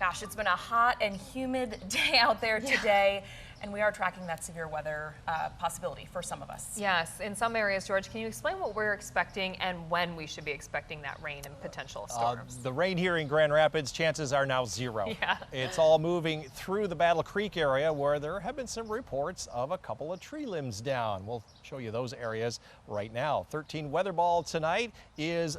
Gosh, it's been a hot and humid day out there today, and we are tracking that severe weather possibility for some of us. Yes, in some areas, George, can you explain what we're expecting and when we should be expecting that rain and potential storms? The rain here in Grand Rapids, chances are now zero. Yeah. It's all moving through the Battle Creek area where there have been some reports of a couple of tree limbs down. We'll show you those areas right now. 13 weather ball tonight is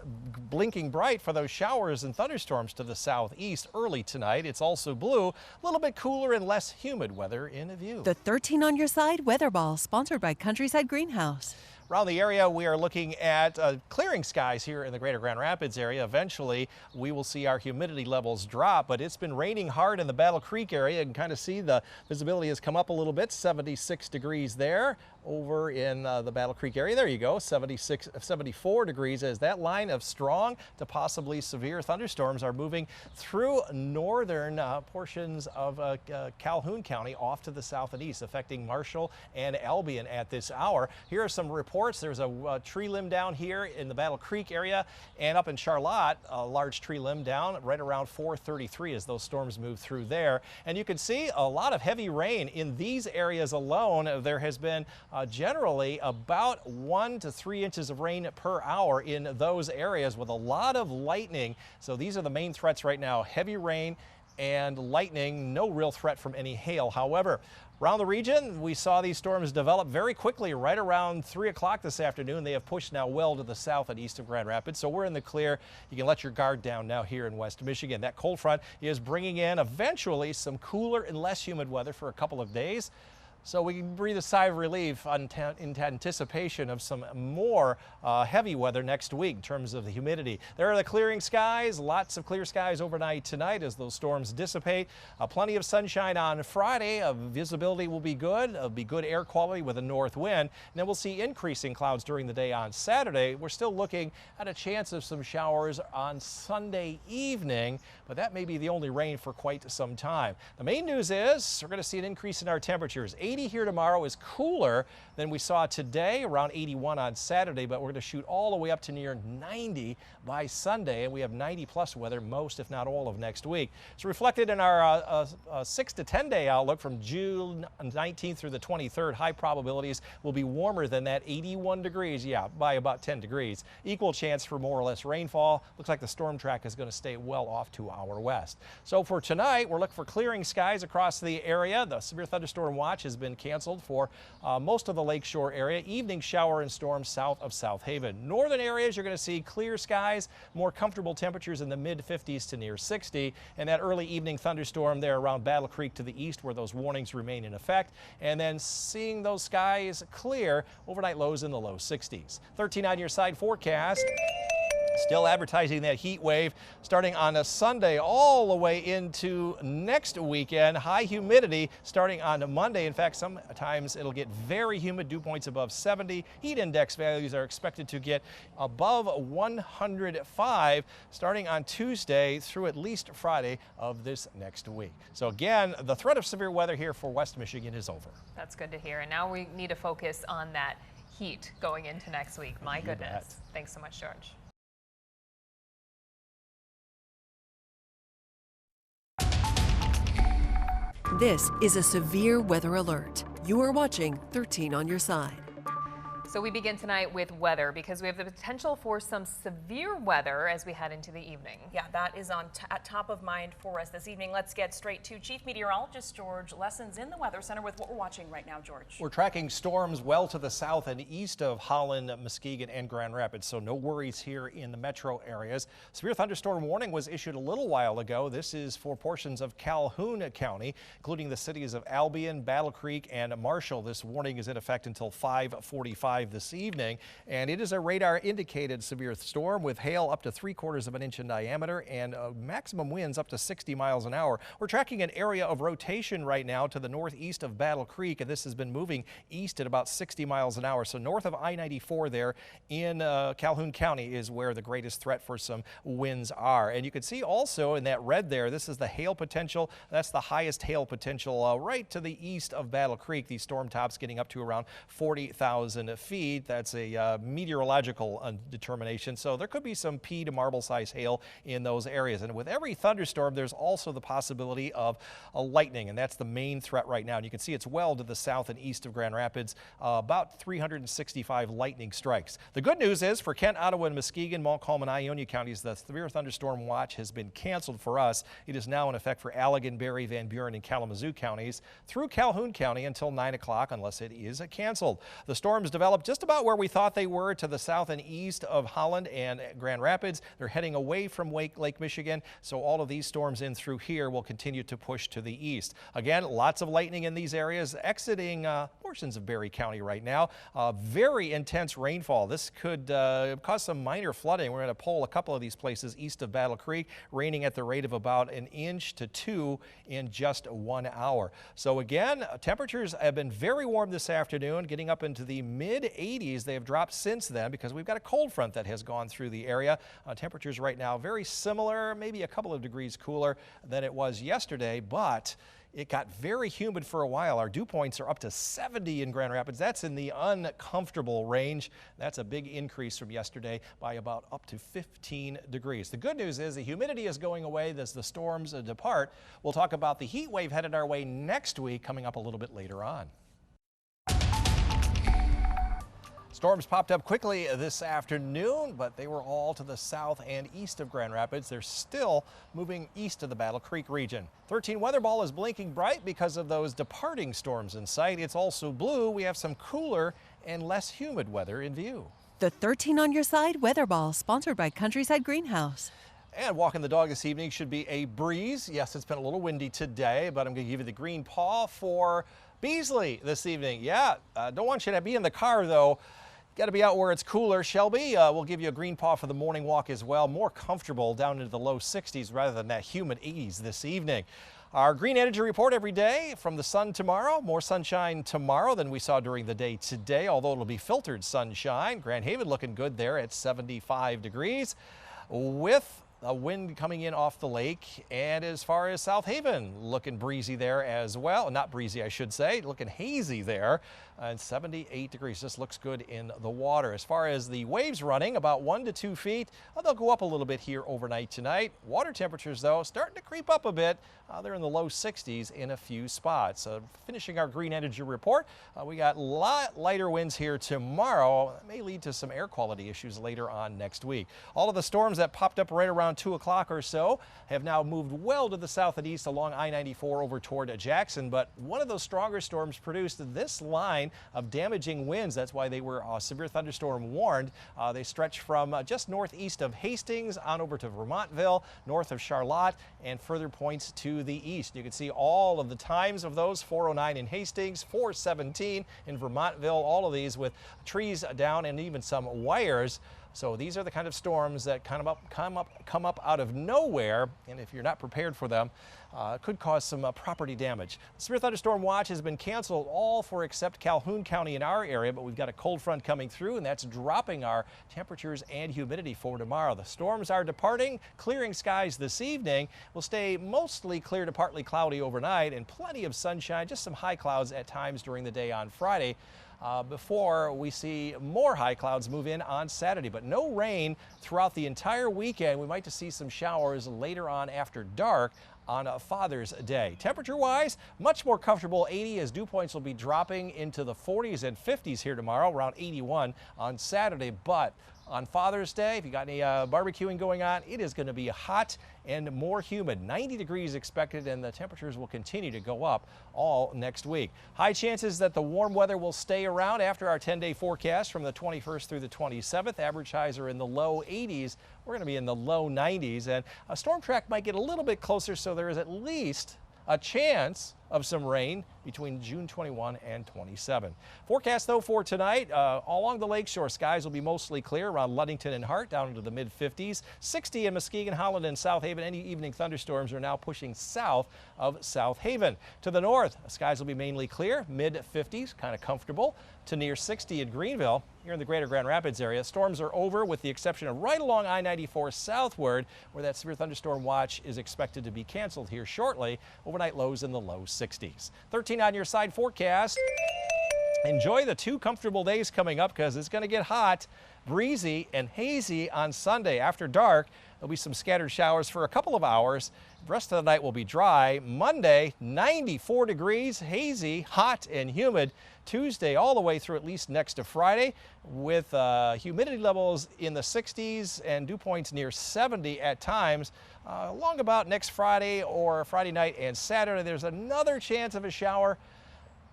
blinking bright for those showers and thunderstorms to the southeast early tonight. It's also blue, a little bit cooler and less humid weather in view. The 13 on your side weather ball, sponsored by Countryside Greenhouse. Around the area, we are looking at clearing skies here in the greater Grand Rapids area. Eventually, we will see our humidity levels drop, but it's been raining hard in the Battle Creek area. You can kind of see the visibility has come up a little bit, 76 degrees there. Over in the Battle Creek area, there you go, 74 degrees as that line of strong to possibly severe thunderstorms are moving through northern portions of Calhoun County off to the south and east, affecting Marshall and Albion at this hour. Here are some reports. There's a tree limb down here in the Battle Creek area, and up in Charlotte, a large tree limb down right around 4:33 as those storms move through there. And you can see a lot of heavy rain in these areas alone. There has been generally about 1 to 3 inches of rain per hour in those areas with a lot of lightning. So these are the main threats right now: heavy rain and lightning. No real threat from any hail. However, around the region, we saw these storms develop very quickly right around 3 o'clock this afternoon. They have pushed now well to the south and east of Grand Rapids, so we're in the clear. You can let your guard down now here in West Michigan. That cold front is bringing in eventually some cooler and less humid weather for a couple of days. So we can breathe a sigh of relief in anticipation of some more heavy weather next week in terms of the humidity. There are the clearing skies, lots of clear skies overnight tonight as those storms dissipate. Plenty of sunshine on Friday. Visibility will be good. It'll be good air quality with a north wind. And then we'll see increasing clouds during the day on Saturday. We're still looking at a chance of some showers on Sunday evening, but that may be the only rain for quite some time. The main news is we're going to see an increase in our temperatures. 80 here tomorrow is cooler than we saw today, around 81 on Saturday, but we're going to shoot all the way up to near 90 by Sunday, and we have 90-plus weather most, if not all, of next week. It's reflected in our 6 to 10-day outlook from June 19th through the 23rd. High probabilities will be warmer than that, 81 degrees, by about 10 degrees. Equal chance for more or less rainfall. Looks like the storm track is going to stay well off to our west. So for tonight, we're looking for clearing skies across the area. The severe thunderstorm watch has been canceled for most of the lakeshore area. Evening shower and storms south of South Haven. Northern areas, you're going to see clear skies, more comfortable temperatures in the mid-50s to near 60, and that early evening thunderstorm there around Battle Creek to the east where those warnings remain in effect, and then seeing those skies clear, overnight lows in the low 60s. 13 on your side forecast. Still advertising that heat wave starting on a Sunday all the way into next weekend. High humidity starting on a Monday. In fact, sometimes it'll get very humid, dew points above 70. Heat index values are expected to get above 105 starting on Tuesday through at least Friday of this next week. So again, the threat of severe weather here for West Michigan is over. That's good to hear. And now we need to focus on that heat going into next week. My goodness. Thanks so much, George. This is a severe weather alert. You are watching 13 on your side. So we begin tonight with weather because we have the potential for some severe weather as we head into the evening. Yeah, that is at top of mind for us this evening. Let's get straight to Chief Meteorologist George Lessons in the Weather Center with what we're watching right now, George. We're tracking storms well to the south and east of Holland, Muskegon, and Grand Rapids, so no worries here in the metro areas. Severe thunderstorm warning was issued a little while ago. This is for portions of Calhoun County, including the cities of Albion, Battle Creek, and Marshall. This warning is in effect until 5:45 this evening, and it is a radar indicated severe storm with hail up to 3/4 of an inch in diameter and maximum winds up to 60 miles an hour. We're tracking an area of rotation right now to the northeast of Battle Creek, and this has been moving east at about 60 miles an hour. So north of I-94 there in Calhoun County is where the greatest threat for some winds are. And you can see also in that red there, this is the hail potential. That's the highest hail potential right to the east of Battle Creek. These storm tops getting up to around 40,000 feet. feet. That's a meteorological determination. So there could be some pea to marble size hail in those areas. And with every thunderstorm, there's also the possibility of lightning, and that's the main threat right now. And you can see it's well to the south and east of Grand Rapids, about 365 lightning strikes. The good news is for Kent, Ottawa, and Muskegon, Montcalm, and Ionia counties, the severe thunderstorm watch has been canceled for us. It is now in effect for Allegan, Barrie, Van Buren, and Kalamazoo counties through Calhoun County until 9 o'clock unless it is canceled. The storms developed just about where we thought they were, to the south and east of Holland and Grand Rapids. They're heading away from Lake Michigan, so all of these storms in through here will continue to push to the east. Again, lots of lightning in these areas, exiting portions of Barrie County right now. Very intense rainfall. This could cause some minor flooding. We're going to pull a couple of these places east of Battle Creek, raining at the rate of about 1 inch to 2 in just 1 hour. So again, temperatures have been very warm this afternoon, getting up into the mid 80s. They have dropped since then because we've got a cold front that has gone through the area. Temperatures right now very similar, maybe a couple of degrees cooler than it was yesterday, but it got very humid for a while. Our dew points are up to 70 in Grand Rapids. That's in the uncomfortable range. That's a big increase from yesterday by about up to 15 degrees. The good news is the humidity is going away as the storms depart. We'll talk about the heat wave headed our way next week, coming up a little bit later on. Storms popped up quickly this afternoon, but they were all to the south and east of Grand Rapids. They're still moving east of the Battle Creek region. 13 weather ball is blinking bright because of those departing storms in sight. It's also blue. We have some cooler and less humid weather in view. The 13 on your side weather ball, sponsored by Countryside Greenhouse. And walking the dog this evening should be a breeze. Yes, it's been a little windy today, but I'm going to give you the green paw for Beasley this evening. Yeah, don't want you to be in the car, though. Got to be out where it's cooler. Shelby, we'll give you a green paw for the morning walk as well. More comfortable down into the low 60s rather than that humid 80s this evening. Our green energy report every day from the sun tomorrow. More sunshine tomorrow than we saw during the day today, although it'll be filtered sunshine. Grand Haven looking good there at 75 degrees with a wind coming in off the lake. And as far as South Haven, looking breezy there as well. Not breezy, I should say, looking hazy there. And 78 degrees. This looks good in the water. As far as the waves running, about 1 to 2 feet. They'll go up a little bit here overnight tonight. Water temperatures, though, starting to creep up a bit. They're in the low 60s in a few spots. Finishing our green energy report, we got lighter winds here tomorrow. That may lead to some air quality issues later on next week. All of the storms that popped up right around 2 o'clock or so have now moved well to the south and east along I-94 over toward Jackson. But one of those stronger storms produced this line of damaging winds. That's why they were severe thunderstorm warned. They stretch from just northeast of Hastings on over to Vermontville, north of Charlotte, and further points to the east. You can see all of the times of those: 409 in Hastings, 417 in Vermontville, all of these with trees down and even some wires. So these are the kind of storms that come up out of nowhere, and if you're not prepared for them, could cause some property damage. The severe thunderstorm watch has been canceled all for except Calhoun County in our area, but we've got a cold front coming through, and that's dropping our temperatures and humidity for tomorrow. The storms are departing, clearing skies this evening. Will stay mostly clear to partly cloudy overnight, and plenty of sunshine, just some high clouds at times during the day on Friday. Before we see more high clouds move in on Saturday, but no rain throughout the entire weekend. We might just see some showers later on after dark on Father's Day. Temperature-wise, much more comfortable 80 as dew points will be dropping into the 40s and 50s here tomorrow, around 81 on Saturday. But on Father's Day, if you got any barbecuing going on, it is going to be hot and more humid. 90 degrees expected, and the temperatures will continue to go up all next week. High chances that the warm weather will stay around after our 10-day forecast from the 21st through the 27th. Average highs are in the low 80s. We're going to be in the low 90s, and a storm track might get a little bit closer, so there is at least a chance of some rain between June 21 and 27. Forecast, though, for tonight, along the lakeshore, skies will be mostly clear around Ludington and Hart, down into the mid-50s. 60 in Muskegon, Holland, and South Haven. Any evening thunderstorms are now pushing south of South Haven. To the north, skies will be mainly clear, mid-50s, kind of comfortable, to near 60 in Greenville. Here in the greater Grand Rapids area, storms are over with the exception of right along I-94 southward, where that severe thunderstorm watch is expected to be canceled here shortly. Overnight lows in the low 60s. 13 on your side forecast. Enjoy the 2 comfortable days coming up because it's going to get hot, breezy, and hazy on Sunday. After dark, there'll be some scattered showers for a couple of hours. The rest of the night will be dry. Monday, 94 degrees, hazy, hot, and humid. Tuesday, all the way through at least next to Friday, with humidity levels in the 60s and dew points near 70 at times. Along about next Friday or Friday night and Saturday, there's another chance of a shower.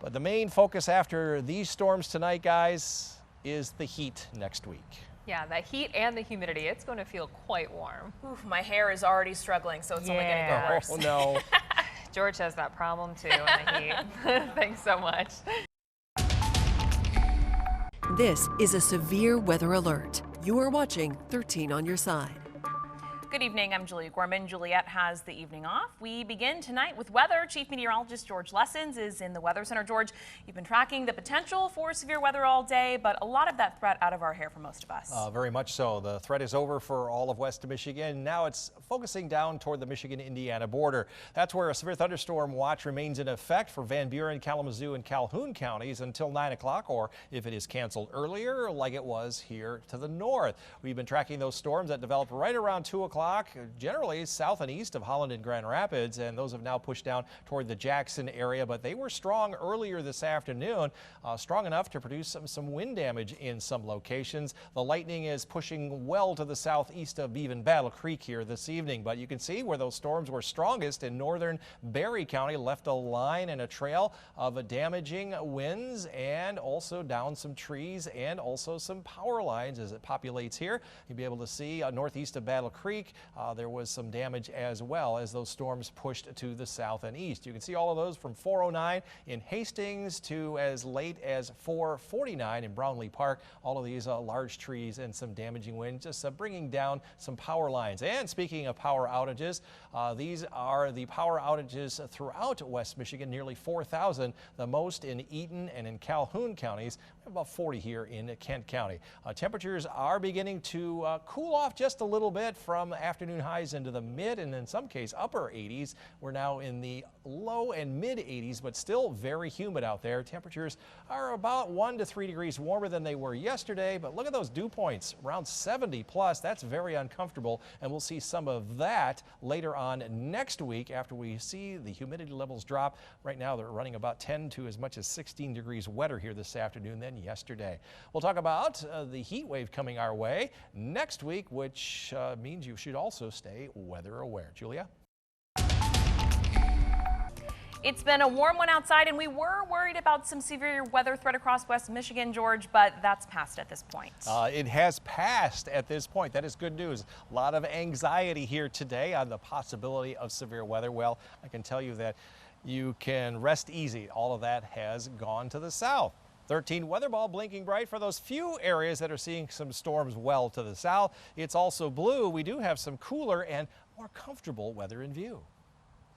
But the main focus after these storms tonight, guys, is the heat next week. Yeah, the heat and the humidity, it's going to feel quite warm. Oof, my hair is already struggling, so it's only going to get worse. Oh, no. George has that problem too in the heat. Thanks so much. This is a severe weather alert. You are watching 13 on your side. Good evening, I'm Julia Gorman. Juliet has the evening off. We begin tonight with weather. Chief Meteorologist George Lessons is in the Weather Center. George, you've been tracking the potential for severe weather all day, but a lot of that threat out of our hair for most of us. Very much so. The threat is over for all of west Michigan. Now it's focusing down toward the Michigan-Indiana border. That's where a severe thunderstorm watch remains in effect for Van Buren, Kalamazoo, and Calhoun counties until 9 o'clock, or if it is canceled earlier, like it was here to the north. We've been tracking those storms that developed right around 2 o'clock. Generally south and east of Holland and Grand Rapids, and those have now pushed down toward the Jackson area, but they were strong earlier this afternoon, strong enough to produce some wind damage in some locations. The lightning is pushing well to the southeast of even Battle Creek here this evening, but you can see where those storms were strongest in northern Barry County, left a line and a trail of damaging winds and also down some trees and also some power lines as it populates here. You'll be able to see northeast of Battle Creek. There was some damage as well as those storms pushed to the south and east. You can see all of those from 409 in Hastings to as late as 449 in Brownlee Park. All of these large trees and some damaging wind just bringing down some power lines. And speaking of power outages, these are the power outages throughout West Michigan, nearly 4,000, the most in Eaton and in Calhoun counties. We have about 40 here in Kent County. Temperatures are beginning to cool off just a little bit from afternoon highs into the mid and in some case upper 80s. We're now in the low and mid 80s, but still very humid out there. Temperatures are about 1 to 3 degrees warmer than they were yesterday, but look at those dew points around 70 plus. That's very uncomfortable, and we'll see some of that later on next week after we see the humidity levels drop. Right now they're running about 10 to as much as 16 degrees wetter here this afternoon than yesterday. We'll talk about the heat wave coming our way next week, which means you should also stay weather aware. Julia? It's been a warm one outside, and we were worried about some severe weather threat across West Michigan, George, but that's passed at this point. It has passed at this point. That is good news. A lot of anxiety here today on the possibility of severe weather. Well, I can tell you that you can rest easy. All of that has gone to the south. 13 weather ball blinking bright for those few areas that are seeing some storms well to the south. It's also blue. We do have some cooler and more comfortable weather in view.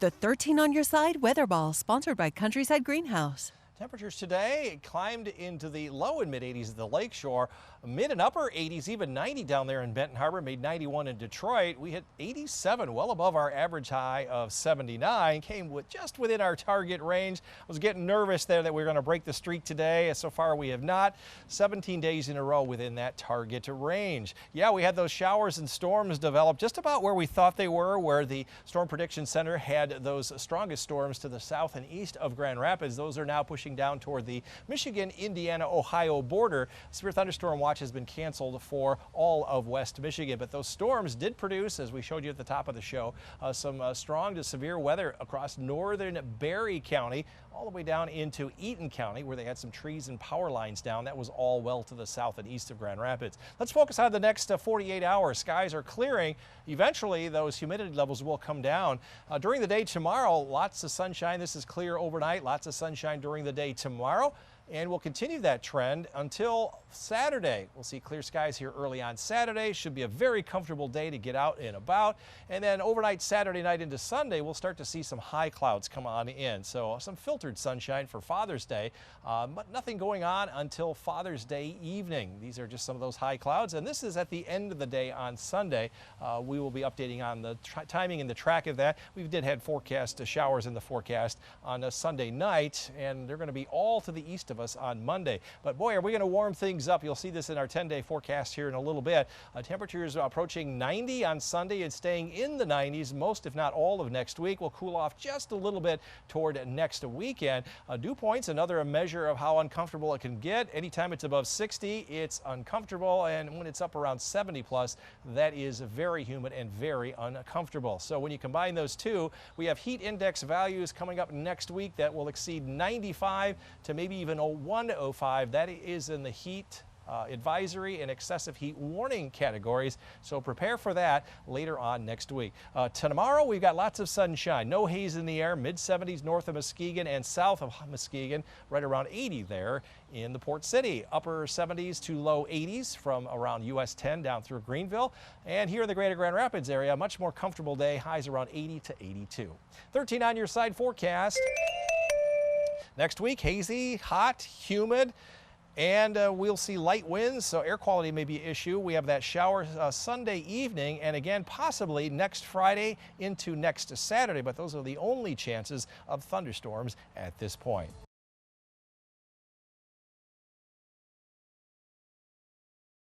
The 13 on your side weather ball, sponsored by Countryside Greenhouse. Temperatures today climbed into the low and mid 80s at the lakeshore, mid and upper 80s, even 90 down there in Benton Harbor, made 91 in Detroit. We hit 87, well above our average high of 79, came with just within our target range. I was getting nervous there that we were going to break the streak today. So far we have not. 17 days in a row within that target range. Yeah, we had those showers and storms develop just about where we thought they were, where the Storm Prediction Center had those strongest storms to the south and east of Grand Rapids. Those are now pushing down toward the Michigan, Indiana, Ohio border. Severe thunderstorm watch has been canceled for all of West Michigan, but those storms did produce, as we showed you at the top of the show, some strong to severe weather across northern Barry County, all the way down into Eaton County, where they had some trees and power lines down. That was all well to the south and east of Grand Rapids. Let's focus on the next 48 hours. Skies are clearing. Eventually, those humidity levels will come down. During the day tomorrow, lots of sunshine. This is clear overnight. Lots of sunshine during the day tomorrow. And we'll continue that trend until Saturday. We'll see clear skies here early on Saturday. Should be a very comfortable day to get out and about. And then overnight Saturday night into Sunday, we'll start to see some high clouds come on in. So some filtered sunshine for Father's Day, but nothing going on until Father's Day evening. These are just some of those high clouds. And this is at the end of the day on Sunday. We will be updating on the timing and the track of that. We did have forecast showers in the forecast on a Sunday night, and they're going to be all to the east of us on Monday. But boy, are we going to warm things up. You'll see this in our 10-day forecast here in a little bit. Temperatures approaching 90 on Sunday and staying in the 90s most, if not all, of next week. We'll cool off just a little bit toward next weekend. Dew points, another measure of how uncomfortable it can get. Anytime it's above 60, it's uncomfortable, and when it's up around 70 plus, that is very humid and very uncomfortable. So when you combine those two, we have heat index values coming up next week that will exceed 95 to maybe even 105. That is in the heat advisory and excessive heat warning categories. So prepare for that later on next week. Tomorrow we've got lots of sunshine, no haze in the air, mid-70s north of Muskegon and south of Muskegon, right around 80 there in the Port City. Upper 70s to low 80s from around US 10 down through Greenville. And here in the greater Grand Rapids area, a much more comfortable day, highs around 80 to 82. 13 on your side forecast. Next week, hazy, hot, humid. And we'll see light winds, so air quality may be an issue. We have that shower Sunday evening, and again, possibly next Friday into next Saturday, but those are the only chances of thunderstorms at this point.